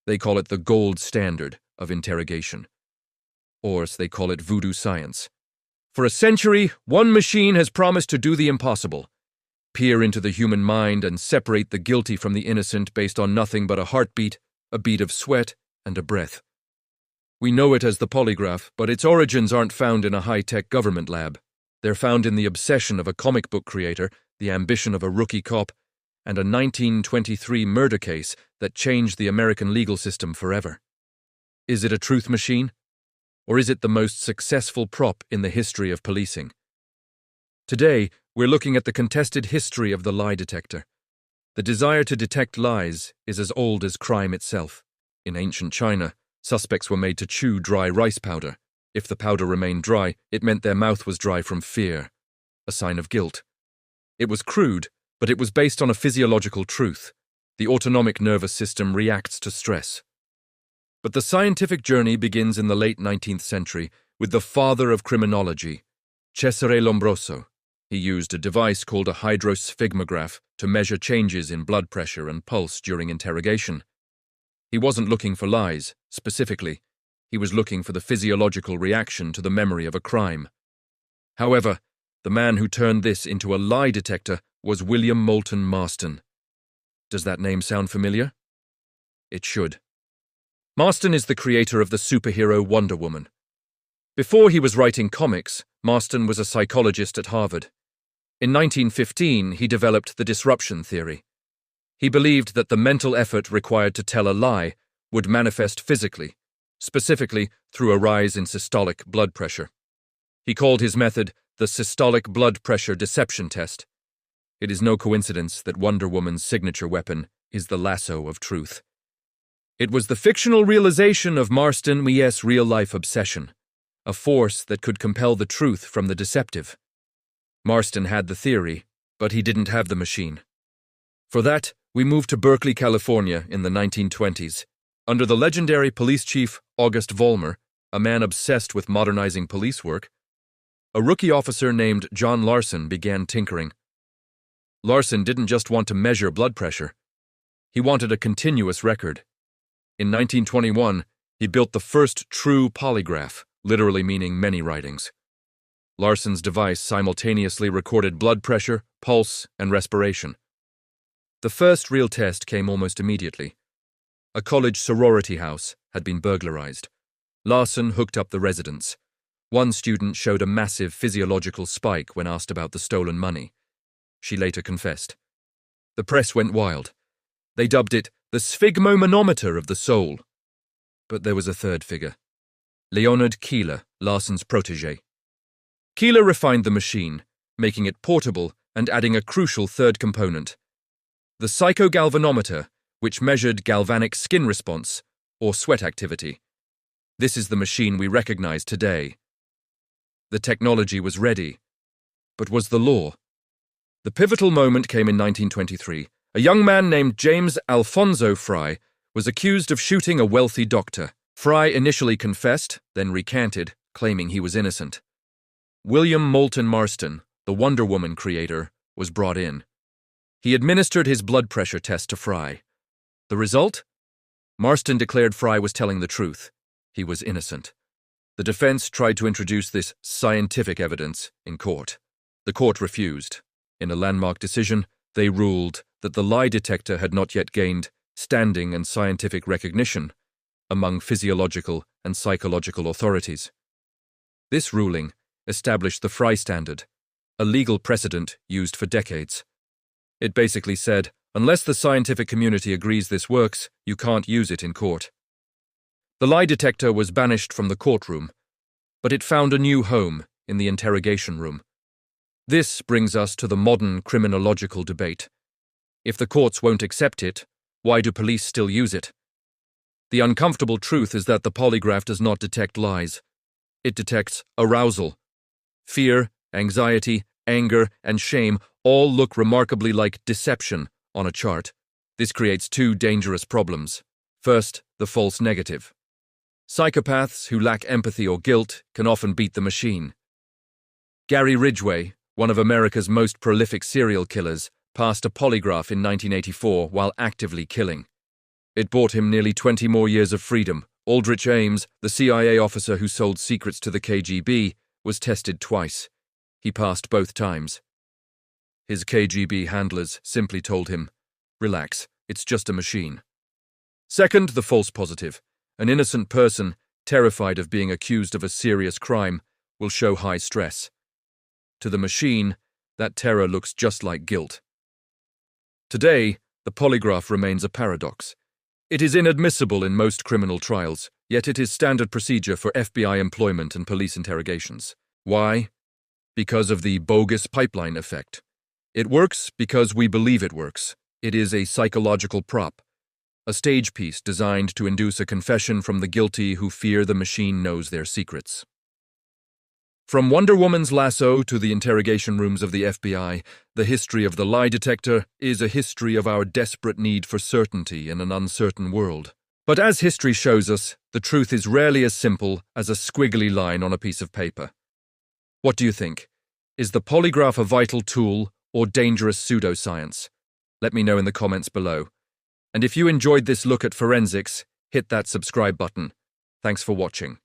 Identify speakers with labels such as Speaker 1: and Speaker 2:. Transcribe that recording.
Speaker 1: They call it the gold standard of interrogation. Or as they call it, voodoo science. For a century, one machine has promised to do the impossible: peer into the human mind and separate the guilty from the innocent based on nothing but a heartbeat, a bead of sweat, and a breath. We know it as the polygraph, but its origins aren't found in a high-tech government lab. They're found in the obsession of a comic book creator, the ambition of a rookie cop, and a 1923 murder case that changed the American legal system forever. Is it a truth machine? Or is it the most successful prop in the history of policing? Today, we're looking at the contested history of the lie detector. The desire to detect lies is as old as crime itself. In ancient China, suspects were made to chew dry rice powder. If the powder remained dry, it meant their mouth was dry from fear, a sign of guilt. It was crude, but it was based on a physiological truth. The autonomic nervous system reacts to stress. But the scientific journey begins in the late 19th century with the father of criminology, Cesare Lombroso. He used a device called a hydrosphygmograph to measure changes in blood pressure and pulse during interrogation. He wasn't looking for lies, specifically. He was looking for the physiological reaction to the memory of a crime. However, the man who turned this into a lie detector was William Moulton Marston. Does that name sound familiar? It should. Marston is the creator of the superhero Wonder Woman. Before he was writing comics, Marston was a psychologist at Harvard. In 1915, he developed the disruption theory. He believed that the mental effort required to tell a lie would manifest physically, specifically through a rise in systolic blood pressure. He called his method the systolic blood pressure deception test. It is no coincidence that Wonder Woman's signature weapon is the lasso of truth. It was the fictional realization of Marston's real-life obsession, a force that could compel the truth from the deceptive. Marston had the theory, but he didn't have the machine. For that, we moved to Berkeley, California in the 1920s. Under the legendary police chief August Vollmer, a man obsessed with modernizing police work, a rookie officer named John Larson began tinkering. Larson didn't just want to measure blood pressure. He wanted a continuous record. In 1921, he built the first true polygraph, literally meaning many writings. Larson's device simultaneously recorded blood pressure, pulse, and respiration. The first real test came almost immediately. A college sorority house had been burglarized. Larson hooked up the residents. One student showed a massive physiological spike when asked about the stolen money. She later confessed. The press went wild. They dubbed it the sphygmomanometer of the soul. But there was a third figure. Leonard Keeler, Larson's protégé. Keeler refined the machine, making it portable and adding a crucial third component: the psychogalvanometer, which measured galvanic skin response, or sweat activity. This is the machine we recognize today. The technology was ready, but was the law? The pivotal moment came in 1923. A young man named James Alfonso Fry was accused of shooting a wealthy doctor. Fry initially confessed, then recanted, claiming he was innocent. William Moulton Marston, the Wonder Woman creator, was brought in. He administered his blood pressure test to Fry. The result? Marston declared Fry was telling the truth. He was innocent. The defense tried to introduce this scientific evidence in court. The court refused. In a landmark decision, they ruled that the lie detector had not yet gained standing and scientific recognition among physiological and psychological authorities. This ruling established the Fry standard, a legal precedent used for decades. It basically said, unless the scientific community agrees this works, you can't use it in court. The lie detector was banished from the courtroom, but it found a new home in the interrogation room. This brings us to the modern criminological debate. If the courts won't accept it, why do police still use it? The uncomfortable truth is that the polygraph does not detect lies. It detects arousal. Fear, anxiety, anger, and shame all look remarkably like deception on a chart. This creates two dangerous problems. First, the false negative. Psychopaths who lack empathy or guilt can often beat the machine. Gary Ridgway, one of America's most prolific serial killers, passed a polygraph in 1984 while actively killing. It bought him nearly 20 more years of freedom. Aldrich Ames, the CIA officer who sold secrets to the KGB, was tested twice. He passed both times. His KGB handlers simply told him, "Relax, it's just a machine." Second, the false positive. An innocent person, terrified of being accused of a serious crime, will show high stress. To the machine, that terror looks just like guilt. Today, the polygraph remains a paradox. It is inadmissible in most criminal trials, yet it is standard procedure for FBI employment and police interrogations. Why? Because of the bogus pipeline effect. It works because we believe it works. It is a psychological prop, a stage piece designed to induce a confession from the guilty who fear the machine knows their secrets. From Wonder Woman's lasso to the interrogation rooms of the FBI, the history of the lie detector is a history of our desperate need for certainty in an uncertain world. But as history shows us, the truth is rarely as simple as a squiggly line on a piece of paper. What do you think? Is the polygraph a vital tool or dangerous pseudoscience? Let me know in the comments below. And if you enjoyed this look at forensics, hit that subscribe button. Thanks for watching.